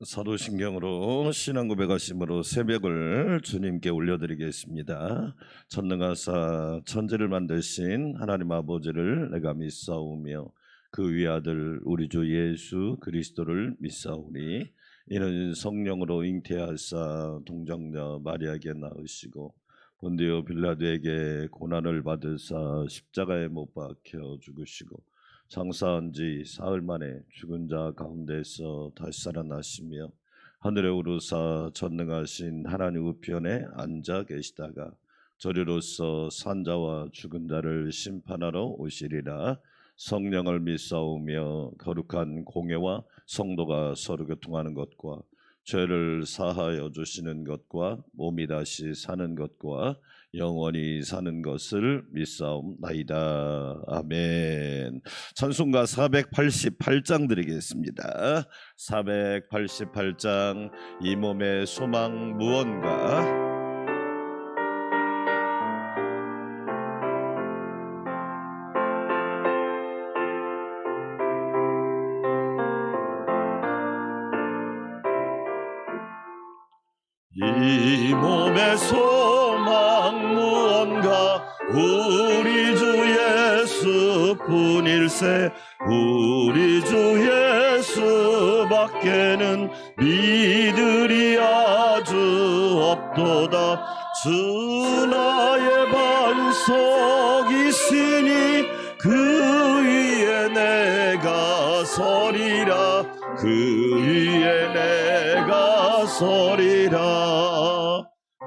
사도신경으로 신앙 고백하심으로 새벽을 주님께 올려드리겠습니다. 전능하사 천지를 만드신 하나님 아버지를 내가 믿사오며 그 위아들 우리 주 예수 그리스도를 믿사오니 이는 성령으로 잉태하사 동정녀 마리아에게 낳으시고 본디오 빌라도에게 고난을 받으사 십자가에 못 박혀 죽으시고 장사한 지 사흘 만에 죽은 자 가운데서 다시 살아나시며 하늘에 오르사 전능하신 하나님 우편에 앉아 계시다가 저리로서 산자와 죽은 자를 심판하러 오시리라. 성령을 믿사오며 거룩한 공예와 성도가 서로 교통하는 것과 죄를 사하여 주시는 것과 몸이 다시 사는 것과 영원히 사는 것을 믿사옵나이다. 아멘. 찬송가 488장 드리겠습니다. 488장 이 몸의 소망 무언가. 이 몸의 소망 무언가 우리 주 예수뿐일세. 우리 주 예수밖에는 믿으리 아주 없도다. 주 나의 반석이시니 그 위에 내가 서리라. 그 위에 내가 서리라.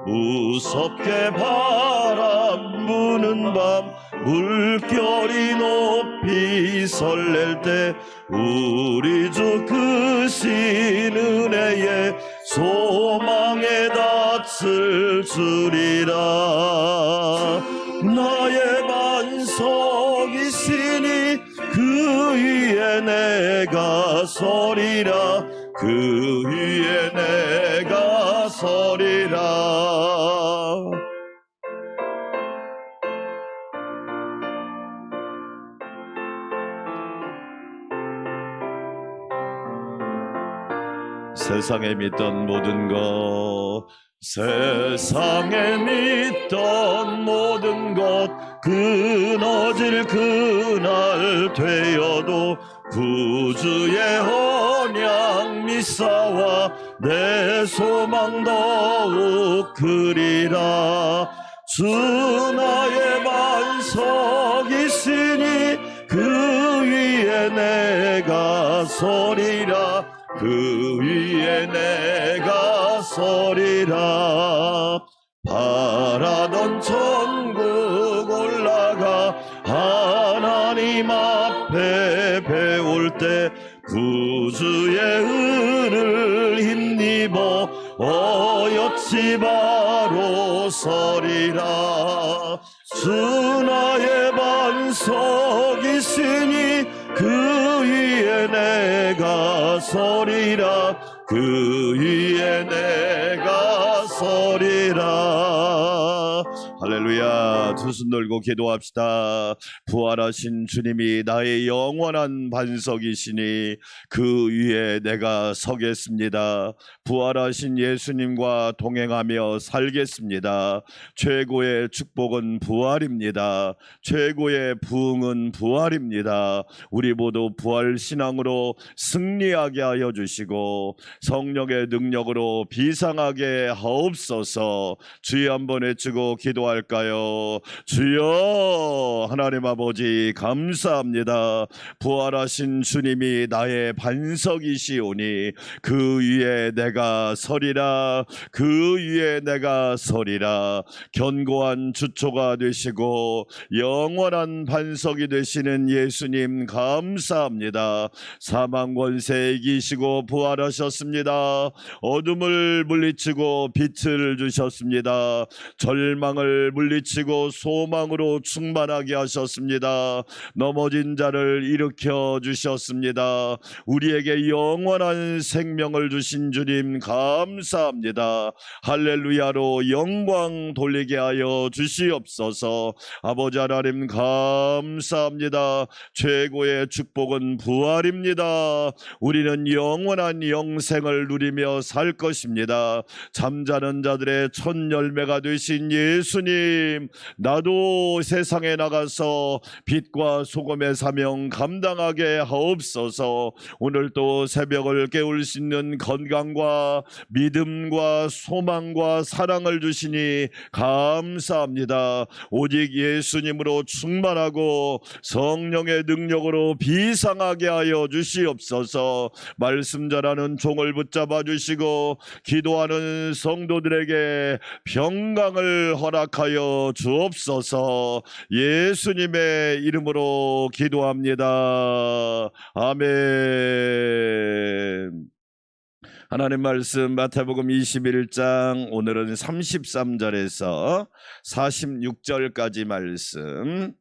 무섭게 바람 부는 밤 물결이 높이 설렐 때 우리 주 크신 은혜에 소망의 닻을 주리라. 나의 반석이시니 그 위에 내가 서리라. 그 위에 내가 서리라. 세상에 믿던 모든 것, 세상에 믿던 모든 것 끊어질 그날 되어도 구주의 언약 믿사와 내 소망 더욱 크리라. 주 나의 반석이시니 그 위에 내가 서리라. 그 위에 내가 서리라. 바라던 천국 올라가 하나님 앞에 배울 때 구주의 은을 힘입어 어여치 바로 서리라. 주 나의 반석이시니 그 위에 내가 서리라. 그 위에 내가 서리라. 할렐루야. 두 손 들고 기도합시다. 부활하신 주님이 나의 영원한 반석이시니 그 위에 내가 서겠습니다. 부활하신 예수님과 동행하며 살겠습니다. 최고의 축복은 부활입니다. 최고의 부흥은 부활입니다. 우리 모두 부활 신앙으로 승리하게 하여 주시고 성령의 능력으로 비상하게 하옵소서. 주여 한번 외치고 기도할까요? 주여. 하나님 아버지 감사합니다. 부활하신 주님이 나의 반석이시오니 그 위에 내가 서리라. 그 위에 내가 서리라. 견고한 주초가 되시고 영원한 반석이 되시는 예수님 감사합니다. 사망 권세 이기시고 부활하셨습니다. 어둠을 물리치고 빛을 주셨습니다. 절망을 자를 물리치고 소망으로 충만하게 하셨습니다. 넘어진 자를 일으켜 주셨습니다. 우리에게 영원한 생명을 주신 주님 감사합니다. 할렐루야로 영광 돌리게 하여 주시옵소서. 아버지 하나님 감사합니다. 최고의 축복은 부활입니다. 우리는 영원한 영생을 누리며 살 것입니다. 잠자는 자들의 첫 열매가 되신 예수님, 나도 세상에 나가서 빛과 소금의 사명 감당하게 하옵소서. 오늘 또 새벽을 깨울 수 있는 건강과 믿음과 소망과 사랑을 주시니 감사합니다. 오직 예수님으로 충만하고 성령의 능력으로 비상하게 하여 주시옵소서. 말씀 전하는 종을 붙잡아 주시고 기도하는 성도들에게 평강을 허락하여 주옵소서. 예수님의 이름으로 기도합니다. 아멘. 하나님 말씀 마태복음 21장 오늘은 33절에서 46절까지 말씀.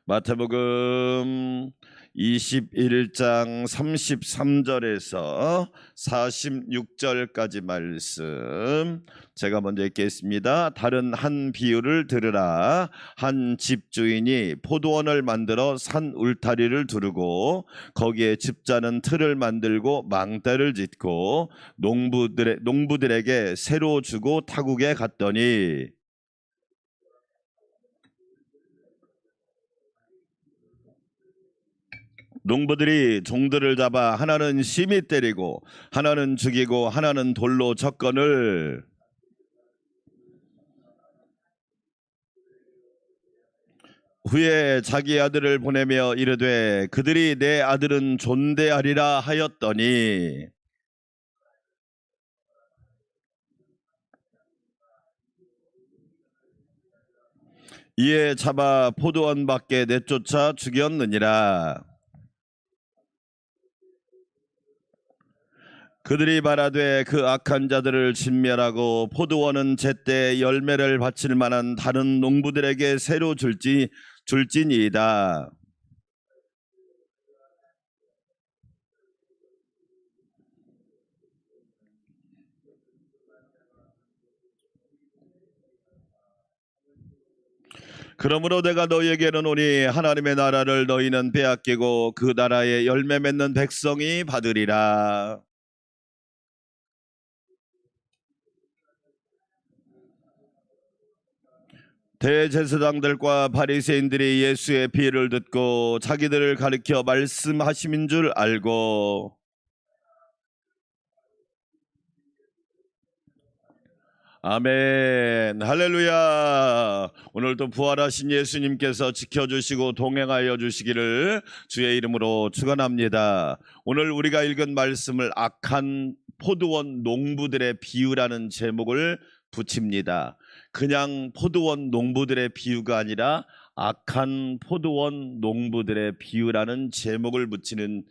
마태복음 21장 33절에서 46절까지 말씀 제가 먼저 읽겠습니다. 다른 한 비유를 들으라. 한 집주인이 포도원을 만들어 산 울타리를 두르고 거기에 집자는 틀을 만들고 망대를 짓고 농부들에게 새로 주고 타국에 갔더니 농부들이 종들을 잡아 하나는 심히 때리고 하나는 죽이고 하나는 돌로 쳤거늘 후에 자기 아들을 보내며 이르되 그들이 내 아들은 존대하리라 하였더니 이에 잡아 포도원 밖에 내쫓아 죽였느니라. 그들이 말하되 그 악한 자들을 진멸하고 포도원은 제때 열매를 바칠 만한 다른 농부들에게 새로 줄지니이다. 그러므로 내가 너희에게 이르노니 하나님의 나라를 너희는 빼앗기고 그 나라의 열매 맺는 백성이 받으리라. 대제사장들과 바리새인들이 예수의 비유를 듣고 자기들을 가리켜 말씀하심인 줄 알고 아멘. 할렐루야. 오늘도 부활하신 예수님께서 지켜주시고 동행하여 주시기를 주의 이름으로 축원합니다. 오늘 우리가 읽은 말씀을 악한 포도원 농부들의 비유라는 제목을 붙입니다. 그냥 포도원 농부들의 비유가 아니라 악한 포도원 농부들의 비유라는 제목을 붙이는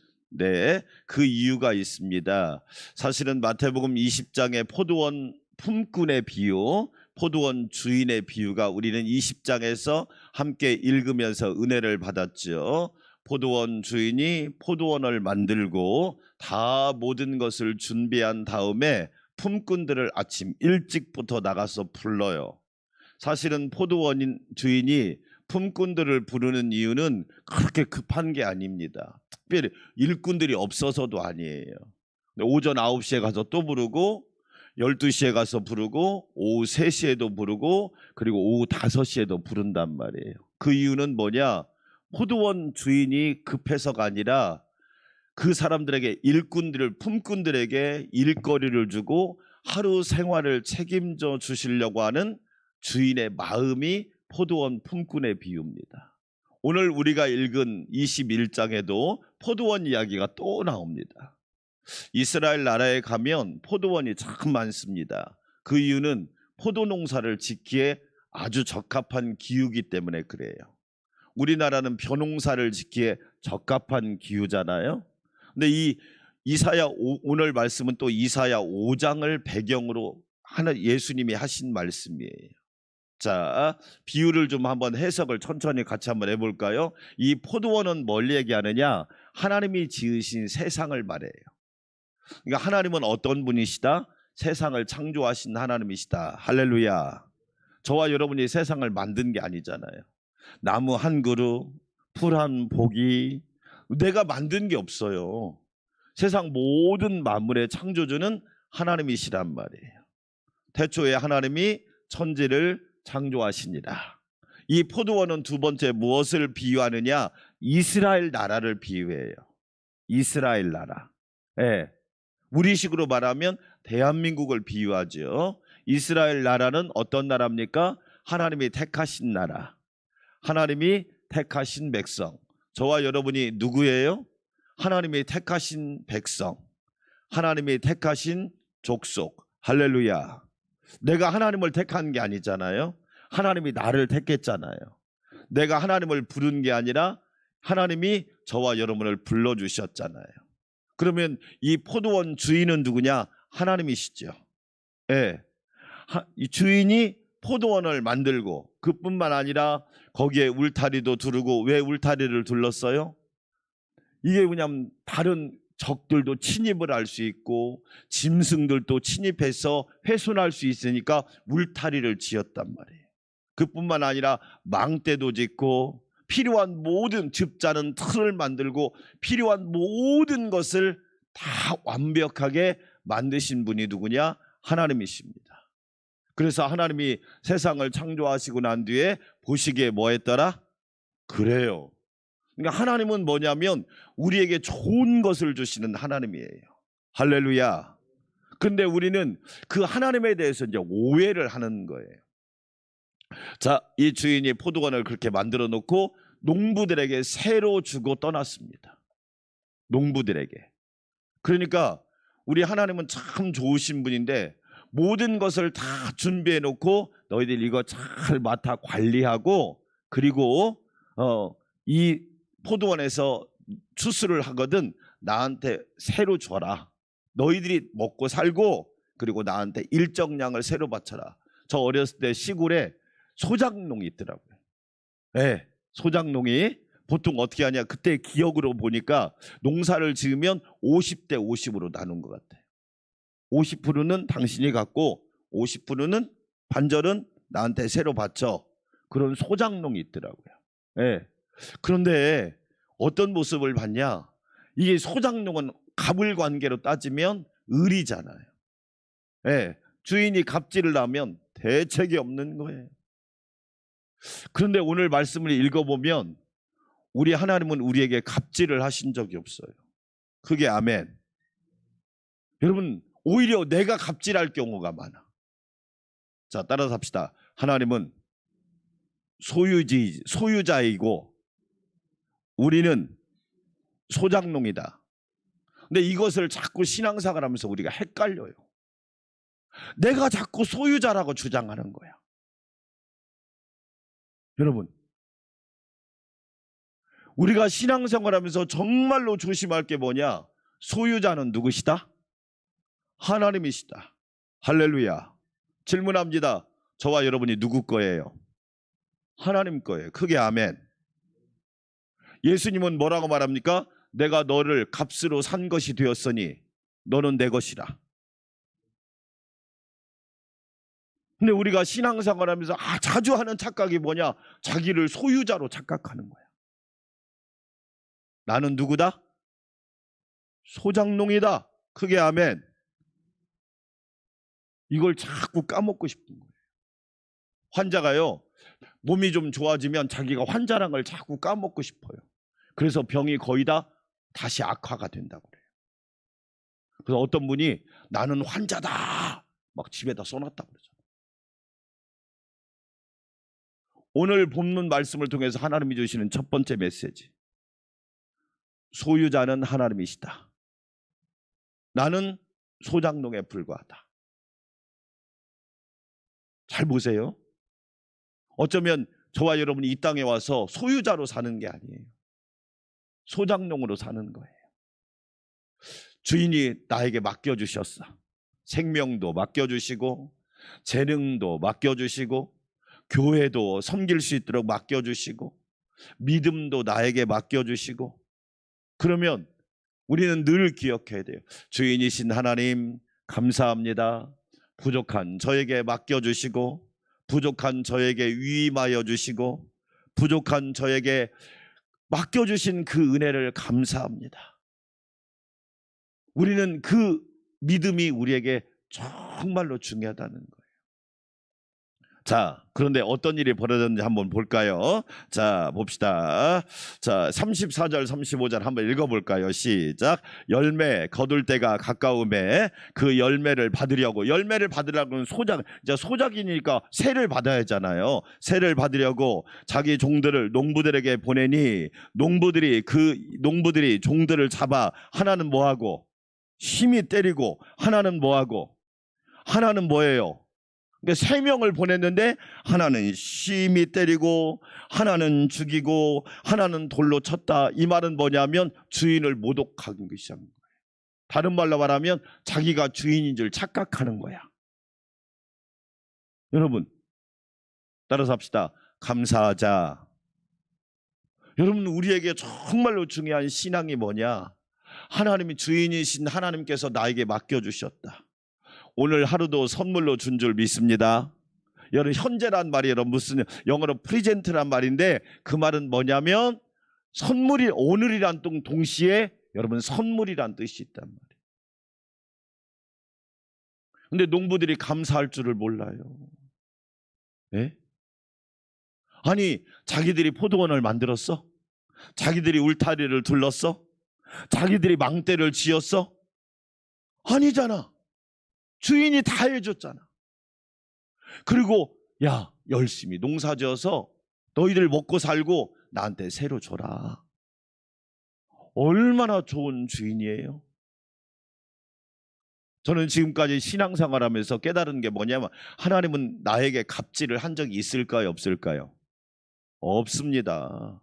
그 이유가 있습니다. 사실은 마태복음 20장의 포도원 품꾼의 비유, 포도원 주인의 비유가 우리는 20장에서 함께 읽으면서 은혜를 받았죠. 포도원 주인이 포도원을 만들고 다 모든 것을 준비한 다음에 품꾼들을 아침 일찍부터 나가서 불러요. 사실은 포도원 주인이 품꾼들을 부르는 이유는 그렇게 급한 게 아닙니다. 특별히 일꾼들이 없어서도 아니에요. 오전 9시에 가서 또 부르고 12시에 가서 부르고 오후 3시에도 부르고 그리고 오후 5시에도 부른단 말이에요. 그 이유는 뭐냐? 포도원 주인이 급해서가 아니라 그 사람들에게 품꾼들에게 일거리를 주고 하루 생활을 책임져 주시려고 하는 주인의 마음이 포도원 품꾼의 비유입니다. 오늘 우리가 읽은 21장에도 포도원 이야기가 또 나옵니다. 이스라엘 나라에 가면 포도원이 참 많습니다. 그 이유는 포도 농사를 짓기에 아주 적합한 기후이기 때문에 그래요. 우리나라는 벼농사를 짓기에 적합한 기후잖아요. 근데 오늘 말씀은 또 이사야 5장을 배경으로 예수님이 하신 말씀이에요. 자, 비유를 좀 한번 해석을 천천히 같이 한번 해볼까요? 이 포도원은 뭘 얘기하느냐? 하나님이 지으신 세상을 말해요. 그러니까 하나님은 어떤 분이시다? 세상을 창조하신 하나님이시다. 할렐루야. 저와 여러분이 세상을 만든 게 아니잖아요. 나무 한 그루, 풀 한 포기, 내가 만든 게 없어요. 세상 모든 만물의 창조주는 하나님이시란 말이에요. 태초에 하나님이 천지를 창조하시니라. 이 포도원은 두 번째 무엇을 비유하느냐? 이스라엘 나라를 비유해요. 이스라엘 나라. 예. 우리식으로 말하면 대한민국을 비유하죠. 이스라엘 나라는 어떤 나라입니까? 하나님이 택하신 나라. 하나님이 택하신 백성. 저와 여러분이 누구예요? 하나님이 택하신 백성. 하나님이 택하신 족속. 할렐루야. 내가 하나님을 택한 게 아니잖아요. 하나님이 나를 택했잖아요. 내가 하나님을 부른 게 아니라 하나님이 저와 여러분을 불러주셨잖아요. 그러면 이 포도원 주인은 누구냐? 하나님이시죠. 예. 이 주인이 포도원을 만들고 그뿐만 아니라 거기에 울타리도 두르고, 왜 울타리를 둘렀어요? 이게 왜냐하면 다른 적들도 침입을 할 수 있고 짐승들도 침입해서 훼손할 수 있으니까 울타리를 지었단 말이에요. 그뿐만 아니라 망대도 짓고 필요한 모든 즙자는 틀을 만들고 필요한 모든 것을 다 완벽하게 만드신 분이 누구냐? 하나님이십니다. 그래서 하나님이 세상을 창조하시고 난 뒤에 보시기에 뭐 했더라? 그래요. 그러니까 하나님은 뭐냐면 우리에게 좋은 것을 주시는 하나님이에요. 할렐루야. 근데 우리는 그 하나님에 대해서 이제 오해를 하는 거예요. 자, 이 주인이 포도원을 그렇게 만들어 놓고 농부들에게 새로 주고 떠났습니다. 농부들에게. 그러니까 우리 하나님은 참 좋으신 분인데 모든 것을 다 준비해 놓고 너희들 이거 잘 맡아 관리하고, 그리고 이 포도원에서 추수를 하거든 나한테 새로 줘라. 너희들이 먹고 살고 그리고 나한테 일정량을 새로 바쳐라. 저 어렸을 때 시골에 소작농이 있더라고요. 네, 소작농이 보통 어떻게 하냐? 그때 기억으로 보니까 농사를 지으면 50대 50으로 나눈 것 같아요. 50%는 당신이 갖고 50%는 반절은 나한테 새로 바쳐. 그런 소작농이 있더라고요. 네. 그런데 어떤 모습을 봤냐? 이게 소작농은 갑을 관계로 따지면 을이잖아요. 네. 주인이 갑질을 하면 대책이 없는 거예요. 그런데 오늘 말씀을 읽어보면 우리 하나님은 우리에게 갑질을 하신 적이 없어요. 그게 아멘. 여러분, 오히려 내가 갑질할 경우가 많아. 자, 따라서 합시다. 하나님은 소유자이고 우리는 소작농이다. 근데 이것을 자꾸 신앙생활 하면서 우리가 헷갈려요. 내가 자꾸 소유자라고 주장하는 거야. 여러분, 우리가 신앙생활 하면서 정말로 조심할 게 뭐냐? 소유자는 누구시다? 하나님이시다. 할렐루야. 질문합니다. 저와 여러분이 누구 거예요? 하나님 거예요. 크게 아멘. 예수님은 뭐라고 말합니까? 내가 너를 값으로 산 것이 되었으니 너는 내 것이라. 근데 우리가 신앙생활 하면서 자주 하는 착각이 뭐냐? 자기를 소유자로 착각하는 거야. 나는 누구다? 소작농이다. 크게 아멘. 이걸 자꾸 까먹고 싶은 거예요. 환자가요, 몸이 좀 좋아지면 자기가 환자란 걸 자꾸 까먹고 싶어요. 그래서 병이 거의 다 다시 악화가 된다고 그래요. 그래서 어떤 분이 나는 환자다 막 집에다 써놨다고 그러죠. 오늘 본문 말씀을 통해서 하나님이 주시는 첫 번째 메시지, 소유자는 하나님이시다. 나는 소작농에 불과하다. 잘 보세요. 어쩌면 저와 여러분이 이 땅에 와서 소유자로 사는 게 아니에요. 소작농으로 사는 거예요. 주인이 나에게 맡겨주셨어. 생명도 맡겨주시고 재능도 맡겨주시고 교회도 섬길 수 있도록 맡겨주시고 믿음도 나에게 맡겨주시고, 그러면 우리는 늘 기억해야 돼요. 주인이신 하나님 감사합니다. 부족한 저에게 맡겨주시고, 부족한 저에게 위임하여 주시고, 부족한 저에게 맡겨주신 그 은혜를 감사합니다. 우리는 그 믿음이 우리에게 정말로 중요하다는 거예요. 자, 그런데 어떤 일이 벌어졌는지 한번 볼까요? 자, 봅시다. 자, 34절 35절 한번 읽어볼까요? 시작. 열매 거둘 때가 가까움에 그 열매를 받으려고, 열매를 받으려고는 소작, 이제 소작이니까 세를 받아야 하잖아요. 세를 받으려고 자기 종들을 농부들에게 보내니 농부들이 종들을 잡아 하나는 뭐하고 힘이 때리고, 하나는 뭐하고, 하나는 뭐예요? 그러니까 3명을 보냈는데 하나는 심히 때리고, 하나는 죽이고, 하나는 돌로 쳤다. 이 말은 뭐냐면 주인을 모독하는 것이야. 다른 말로 말하면 자기가 주인인 줄 착각하는 거야. 여러분, 따라서 합시다. 감사하자. 여러분, 우리에게 정말로 중요한 신앙이 뭐냐? 하나님이 주인이신 하나님께서 나에게 맡겨주셨다. 오늘 하루도 선물로 준 줄 믿습니다. 여러분, 현재란 말이 여러분 무슨 영어로 프리젠트란 말인데, 그 말은 뭐냐면 선물이, 오늘이란 동시에 여러분 선물이란 뜻이 있단 말이에요. 근데 농부들이 감사할 줄을 몰라요. 네? 아니, 자기들이 포도원을 만들었어? 자기들이 울타리를 둘렀어? 자기들이 망대를 지었어? 아니잖아. 주인이 다 해줬잖아. 그리고 야, 열심히 농사지어서 너희들 먹고 살고 나한테 새로 줘라. 얼마나 좋은 주인이에요. 저는 지금까지 신앙생활하면서 깨달은 게 뭐냐면, 하나님은 나에게 갑질을 한 적이 있을까요, 없을까요? 없습니다.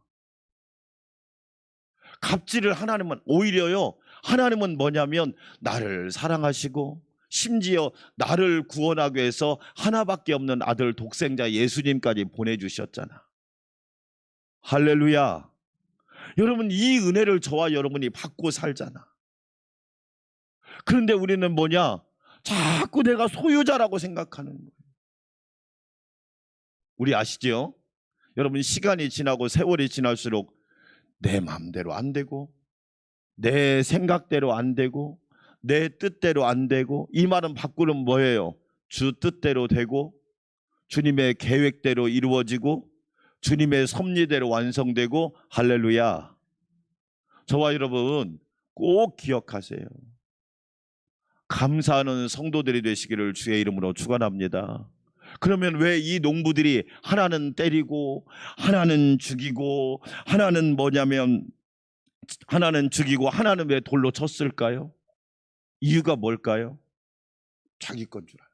갑질을 하나님은, 오히려요, 하나님은 뭐냐면 나를 사랑하시고 심지어 나를 구원하기 위해서 하나밖에 없는 아들 독생자 예수님까지 보내주셨잖아. 할렐루야. 여러분, 이 은혜를 저와 여러분이 받고 살잖아. 그런데 우리는 뭐냐? 자꾸 내가 소유자라고 생각하는 거예요. 우리 아시죠? 여러분, 시간이 지나고 세월이 지날수록 내 마음대로 안 되고, 내 생각대로 안 되고, 내 뜻대로 안 되고, 이 말은 바꾸면 뭐예요? 주 뜻대로 되고, 주님의 계획대로 이루어지고, 주님의 섭리대로 완성되고. 할렐루야. 저와 여러분 꼭 기억하세요. 감사하는 성도들이 되시기를 주의 이름으로 축원합니다. 그러면 왜 이 농부들이 하나는 때리고, 하나는 죽이고, 하나는 뭐냐면 하나는 죽이고, 하나는 왜 돌로 쳤을까요? 이유가 뭘까요? 자기 건 줄 아는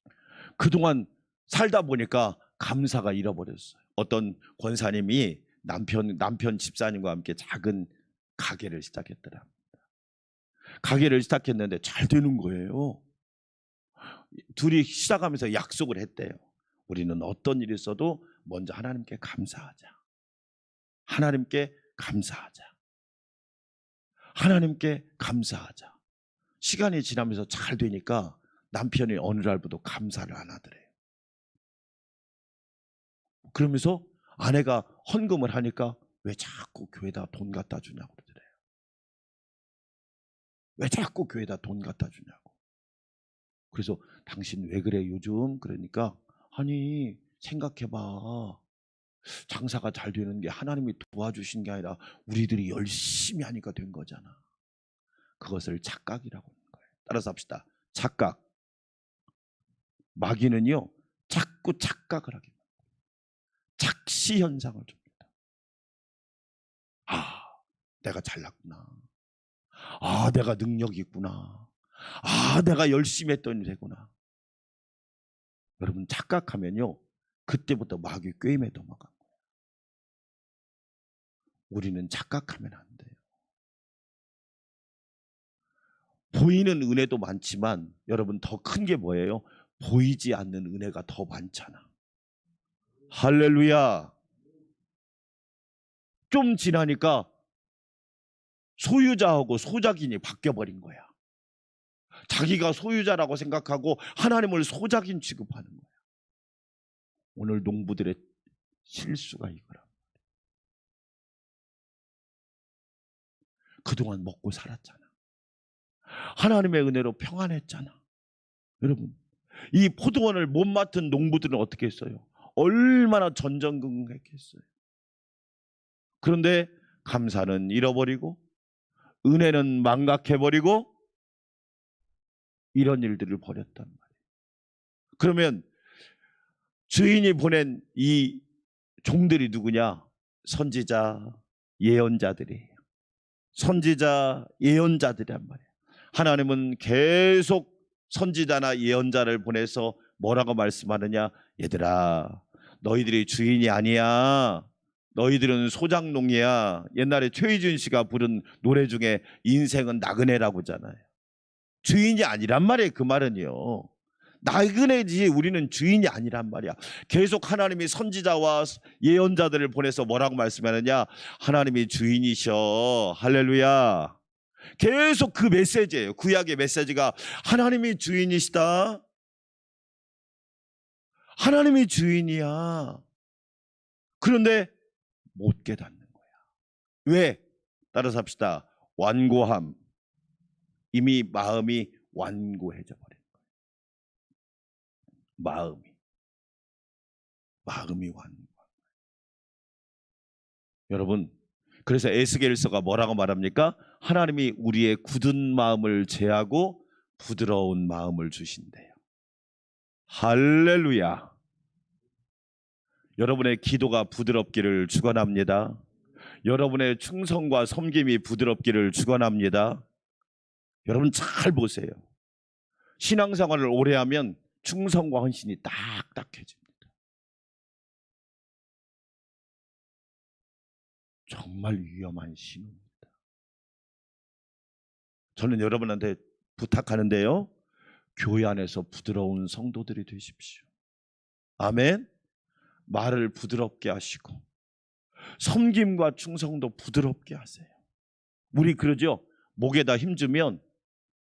거예요. 그동안 살다 보니까 감사가 잃어버렸어요. 어떤 권사님이 남편 집사님과 함께 작은 가게를 시작했더라. 가게를 시작했는데 잘 되는 거예요. 둘이 시작하면서 약속을 했대요. 우리는 어떤 일이 있어도 먼저 하나님께 감사하자. 하나님께 감사하자. 하나님께 감사하자. 시간이 지나면서 잘 되니까 남편이 어느 날부터 감사를 안 하더래요. 그러면서 아내가 헌금을 하니까 왜 자꾸 교회에다 돈 갖다 주냐고 그러더래요. 왜 자꾸 교회에다 돈 갖다 주냐고. 그래서 당신 왜 그래 요즘? 그러니까 아니 생각해봐. 장사가 잘 되는 게 하나님이 도와주신 게 아니라 우리들이 열심히 하니까 된 거잖아. 그것을 착각이라고 하는 거예요. 따라서 합시다. 착각. 마귀는요 자꾸 착각을 하게 합니다. 착시 현상을 줍니다. 아, 내가 잘났구나. 아, 내가 능력이 있구나. 아, 내가 열심히 했더니 되구나. 여러분, 착각하면요 그때부터 마귀 꾀임에 넘어간 거예요. 우리는 착각하면 안 돼요. 보이는 은혜도 많지만 여러분 더 큰 게 뭐예요? 보이지 않는 은혜가 더 많잖아. 할렐루야. 좀 지나니까 소유자하고 소작인이 바뀌어버린 거야. 자기가 소유자라고 생각하고 하나님을 소작인 취급하는 거야. 오늘 농부들의 실수가 이거라. 그동안 먹고 살았잖아. 하나님의 은혜로 평안했잖아. 여러분, 이 포도원을 못 맡은 농부들은 어떻게 했어요? 얼마나 전전긍긍했겠어요. 그런데 감사는 잃어버리고 은혜는 망각해버리고 이런 일들을 벌였단 말이에요. 그러면 주인이 보낸 이 종들이 누구냐? 선지자, 예언자들이에요. 선지자, 예언자들이란 말이에요. 하나님은 계속 선지자나 예언자를 보내서 뭐라고 말씀하느냐? 얘들아, 너희들이 주인이 아니야. 너희들은 소작농이야. 옛날에 최희준 씨가 부른 노래 중에 인생은 나그네라고 하잖아요. 주인이 아니란 말이에요. 그 말은요. 나그네지 우리는 주인이 아니란 말이야. 계속 하나님이 선지자와 예언자들을 보내서 뭐라고 말씀하느냐? 하나님이 주인이셔. 할렐루야. 계속 그 메시지예요. 구약의 메시지가 하나님이 주인이시다. 하나님이 주인이야. 그런데 못 깨닫는 거야. 왜? 따라서 합시다. 완고함. 이미 마음이 완고해져 버린 거예요. 마음이 완고. 여러분, 그래서 에스겔서가 뭐라고 말합니까? 하나님이 우리의 굳은 마음을 제하고 부드러운 마음을 주신대요. 할렐루야. 여러분의 기도가 부드럽기를 축원합니다. 여러분의 충성과 섬김이 부드럽기를 축원합니다. 여러분 잘 보세요. 신앙생활을 오래 하면 충성과 헌신이 딱딱해집니다. 정말 위험한 신호입니다. 저는 여러분한테 부탁하는데요. 교회 안에서 부드러운 성도들이 되십시오. 아멘. 말을 부드럽게 하시고 섬김과 충성도 부드럽게 하세요. 우리 그러죠. 목에다 힘주면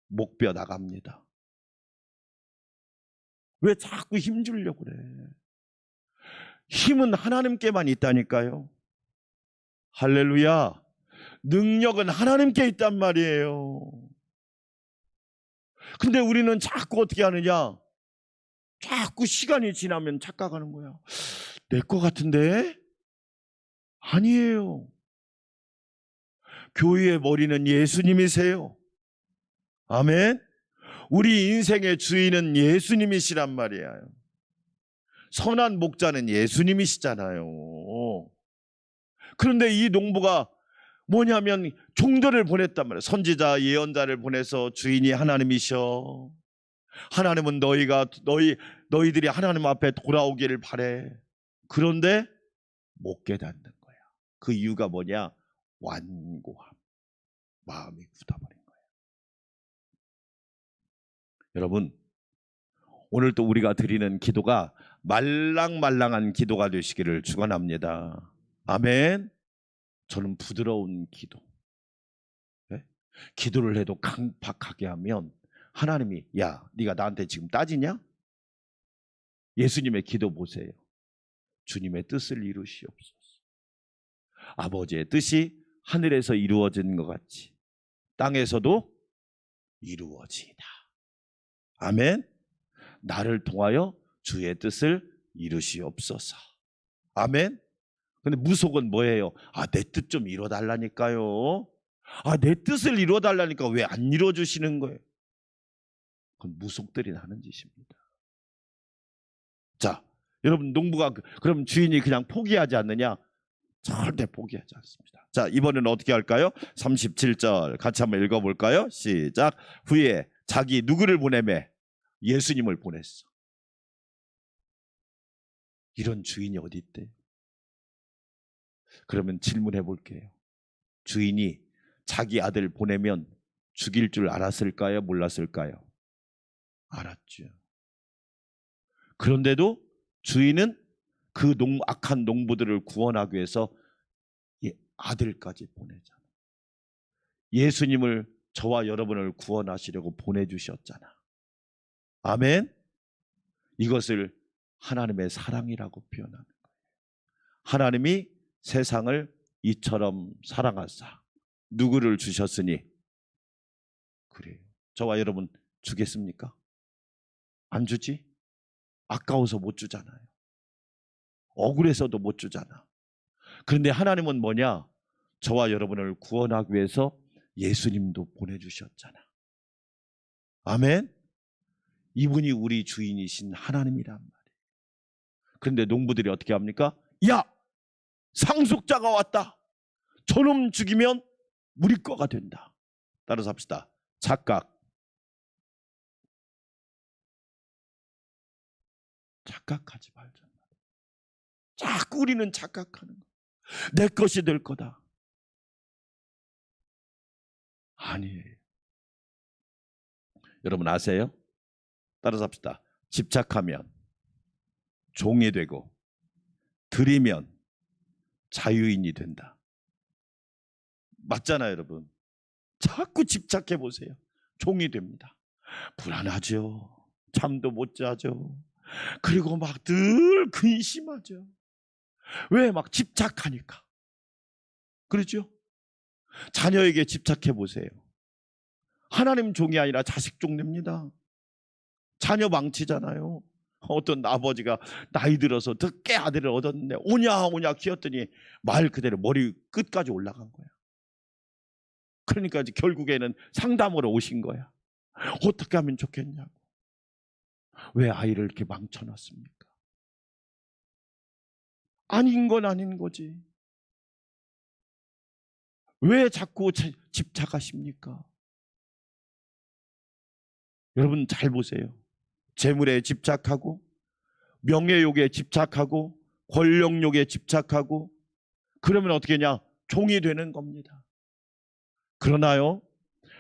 목뼈 나갑니다. 왜 자꾸 힘주려고 그래? 힘은 하나님께만 있다니까요. 할렐루야. 능력은 하나님께 있단 말이에요. 근데 우리는 자꾸 어떻게 하느냐? 자꾸 시간이 지나면 착각하는 거야. 내 거 같은데? 아니에요. 교회의 머리는 예수님이세요. 아멘. 우리 인생의 주인은 예수님이시란 말이에요. 선한 목자는 예수님이시잖아요. 그런데 이 농부가 뭐냐면 종들을 보냈단 말이에요. 선지자, 예언자를 보내서 주인이 하나님이셔. 하나님은 너희들이 하나님 앞에 돌아오기를 바래. 그런데 못 깨닫는 거야. 그 이유가 뭐냐? 완고함. 마음이 굳어버린 거예요. 여러분, 오늘 또 우리가 드리는 기도가 말랑말랑한 기도가 되시기를 축원합니다. 아멘. 저는 부드러운 기도. 네? 기도를 해도 강팍하게 하면 하나님이 야, 네가 나한테 지금 따지냐? 예수님의 기도 보세요. 주님의 뜻을 이루시옵소서. 아버지의 뜻이 하늘에서 이루어진 것 같이 땅에서도 이루어지이다. 아멘. 나를 통하여 주의 뜻을 이루시옵소서. 아멘. 근데 무속은 뭐예요? 내 뜻 좀 이뤄달라니까요. 내 뜻을 이뤄달라니까 왜 안 이뤄주시는 거예요? 그건 무속들이 하는 짓입니다. 자, 여러분 농부가 그럼 주인이 그냥 포기하지 않느냐? 절대 포기하지 않습니다. 자, 이번에는 어떻게 할까요? 37절 같이 한번 읽어볼까요? 시작. 후에 자기 누구를 보내매? 예수님을 보냈어. 이런 주인이 어디 있대? 그러면 질문해 볼게요. 주인이 자기 아들 보내면 죽일 줄 알았을까요? 몰랐을까요? 알았죠. 그런데도 주인은 그 악한 농부들을 구원하기 위해서 아들까지 보내잖아. 예수님을 저와 여러분을 구원하시려고 보내주셨잖아. 아멘. 이것을 하나님의 사랑이라고 표현하는 거예요. 하나님이 세상을 이처럼 사랑하사 누구를 주셨으니. 그래요. 저와 여러분 주겠습니까? 안 주지? 아까워서 못 주잖아요. 억울해서도 못 주잖아. 그런데 하나님은 뭐냐? 저와 여러분을 구원하기 위해서 예수님도 보내주셨잖아. 아멘. 이분이 우리 주인이신 하나님이란 말이에요. 그런데 농부들이 어떻게 합니까? 야! 상속자가 왔다. 저놈 죽이면 우리 거가 된다. 따라서 합시다. 착각하지 말자. 자꾸 우리는 착각하는 거야. 내 것이 될 거다. 아니에요. 여러분 아세요? 따라서 합시다. 집착하면 종이 되고 드리면 자유인이 된다. 맞잖아요, 여러분. 자꾸 집착해 보세요. 종이 됩니다. 불안하죠. 잠도 못 자죠. 그리고 막 늘 근심하죠. 왜? 막 집착하니까. 그렇죠? 자녀에게 집착해 보세요. 하나님 종이 아니라 자식 종 됩니다. 자녀 망치잖아요. 어떤 아버지가 나이 들어서 늦게 아들을 얻었는데 오냐 키웠더니 말 그대로 머리 끝까지 올라간 거야. 그러니까 이제 결국에는 상담으로 오신 거야. 어떻게 하면 좋겠냐고. 왜 아이를 이렇게 망쳐놨습니까? 아닌 건 아닌 거지. 왜 자꾸 집착하십니까? 여러분 잘 보세요. 재물에 집착하고 명예욕에 집착하고 권력욕에 집착하고 그러면 어떻게 하냐? 종이 되는 겁니다. 그러나요?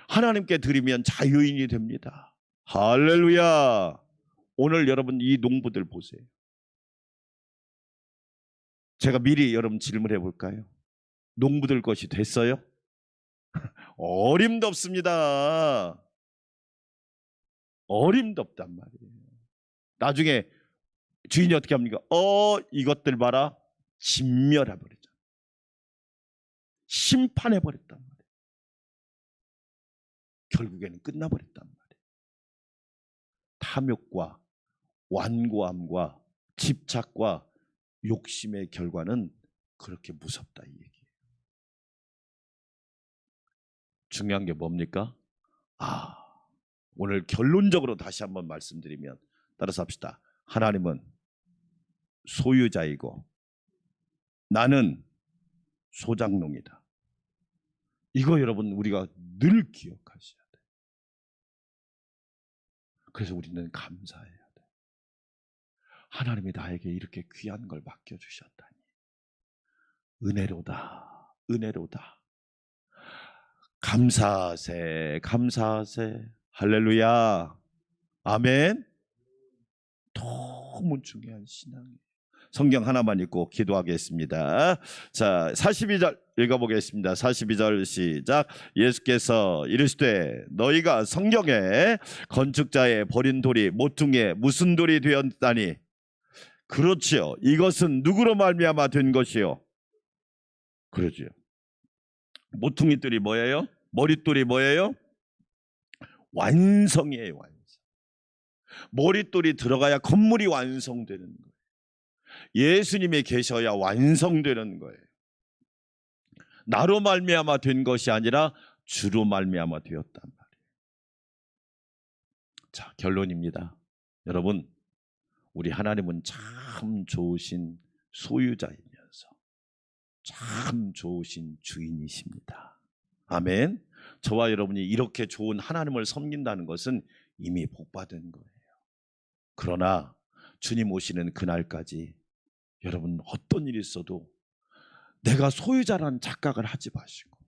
하나님께 드리면 자유인이 됩니다. 할렐루야. 오늘 여러분 이 농부들 보세요. 제가 미리 여러분 질문해 볼까요? 농부들 것이 됐어요? 어림도 없습니다. 어림도 없단 말이에요. 나중에 주인이 어떻게 합니까? 이것들 봐라. 진멸해 버리잖아. 심판해 버렸단 말이에요. 결국에는 끝나버렸단 말이에요. 탐욕과 완고함과 집착과 욕심의 결과는 그렇게 무섭다 이 얘기예요. 중요한 게 뭡니까? 오늘 결론적으로 다시 한번 말씀드리면 따라서 합시다. 하나님은 소유자이고 나는 소장농이다. 이거 여러분 우리가 늘 기억하셔야 돼요. 그래서 우리는 감사해야 돼요. 하나님이 나에게 이렇게 귀한 걸 맡겨주셨다니. 은혜로다. 은혜로다. 감사하세. 감사하세. 할렐루야. 아멘. 너무 중요한 신앙이에요. 성경 하나만 읽고 기도하겠습니다. 자, 42절 읽어보겠습니다. 42절 시작. 예수께서 이르시되 너희가 성경에 건축자의 버린 돌이 모퉁이에 무슨 돌이 되었다니. 그렇지요. 이것은 누구로 말미암아 된 것이요? 그러지요. 모퉁이돌이 뭐예요? 머릿돌이 뭐예요? 완성이에요. 완성. 머릿돌이 들어가야 건물이 완성되는 거예요. 예수님이 계셔야 완성되는 거예요. 나로 말미암아 된 것이 아니라 주로 말미암아 되었단 말이에요. 자, 결론입니다. 여러분, 우리 하나님은 참 좋으신 소유자이면서 참 좋으신 주인이십니다. 아멘. 저와 여러분이 이렇게 좋은 하나님을 섬긴다는 것은 이미 복받은 거예요. 그러나 주님 오시는 그날까지 여러분 어떤 일이 있어도 내가 소유자라는 착각을 하지 마시고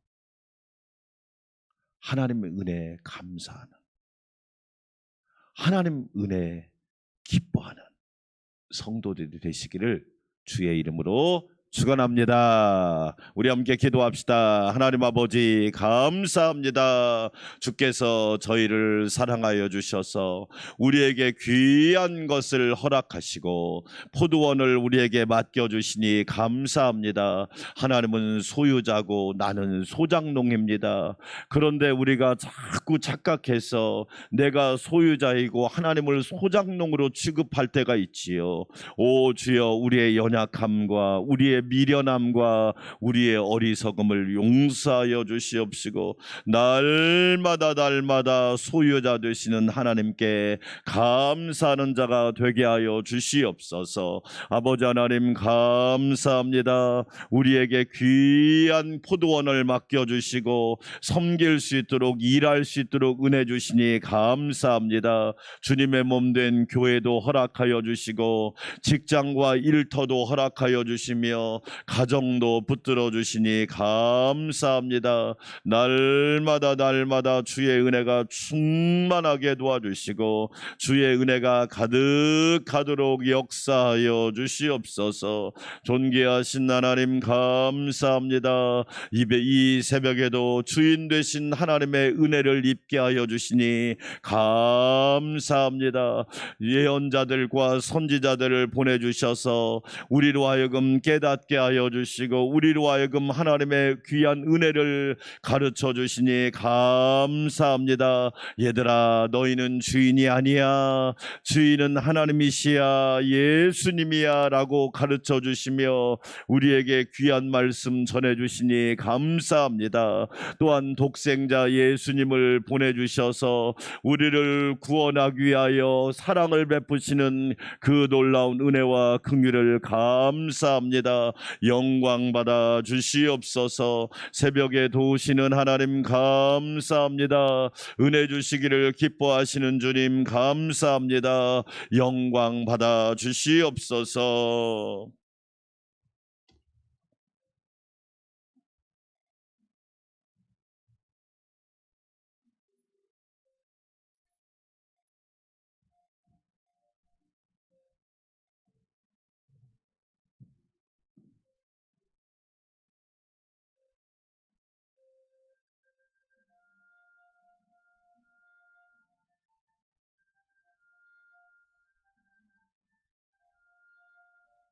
하나님의 은혜에 감사하는, 하나님 은혜에 기뻐하는 성도들이 되시기를 주의 이름으로 축원합니다. 우리 함께 기도합시다. 하나님 아버지 감사합니다. 주께서 저희를 사랑하여 주셔서 우리에게 귀한 것을 허락하시고 포도원을 우리에게 맡겨주시니 감사합니다. 하나님은 소유자고 나는 소장농입니다. 그런데 우리가 자꾸 착각해서 내가 소유자이고 하나님을 소장농으로 취급할 때가 있지요. 오 주여, 우리의 연약함과 우리의 미련함과 우리의 어리석음을 용서하여 주시옵시고 날마다 소유자 되시는 하나님께 감사하는 자가 되게 하여 주시옵소서. 아버지 하나님 감사합니다. 우리에게 귀한 포도원을 맡겨주시고 섬길 수 있도록 일할 수 있도록 은혜 주시니 감사합니다. 주님의 몸된 교회도 허락하여 주시고 직장과 일터도 허락하여 주시며 가정도 붙들어 주시니 감사합니다. 날마다 주의 은혜가 충만하게 도와주시고 주의 은혜가 가득하도록 역사하여 주시옵소서. 존귀하신 하나님 감사합니다. 이 새벽에도 주인 되신 하나님의 은혜를 입게 하여 주시니 감사합니다. 예언자들과 선지자들을 보내주셔서 우리로 하여금 깨닫게 하여 주시고 우리로 하여금 하나님의 귀한 은혜를 가르쳐 주시니 감사합니다. 얘들아, 너희는 주인이 아니야. 주인은 하나님이시야, 예수님이야 라고 가르쳐 주시며 우리에게 귀한 말씀 전해 주시니 감사합니다. 또한 독생자 예수님을 보내주셔서 우리를 구원하기 위하여 사랑을 베푸시는 그 놀라운 은혜와 긍휼을 감사합니다. 영광 받아 주시옵소서. 새벽에 도우시는 하나님 감사합니다. 은혜 주시기를 기뻐하시는 주님 감사합니다. 영광 받아 주시옵소서.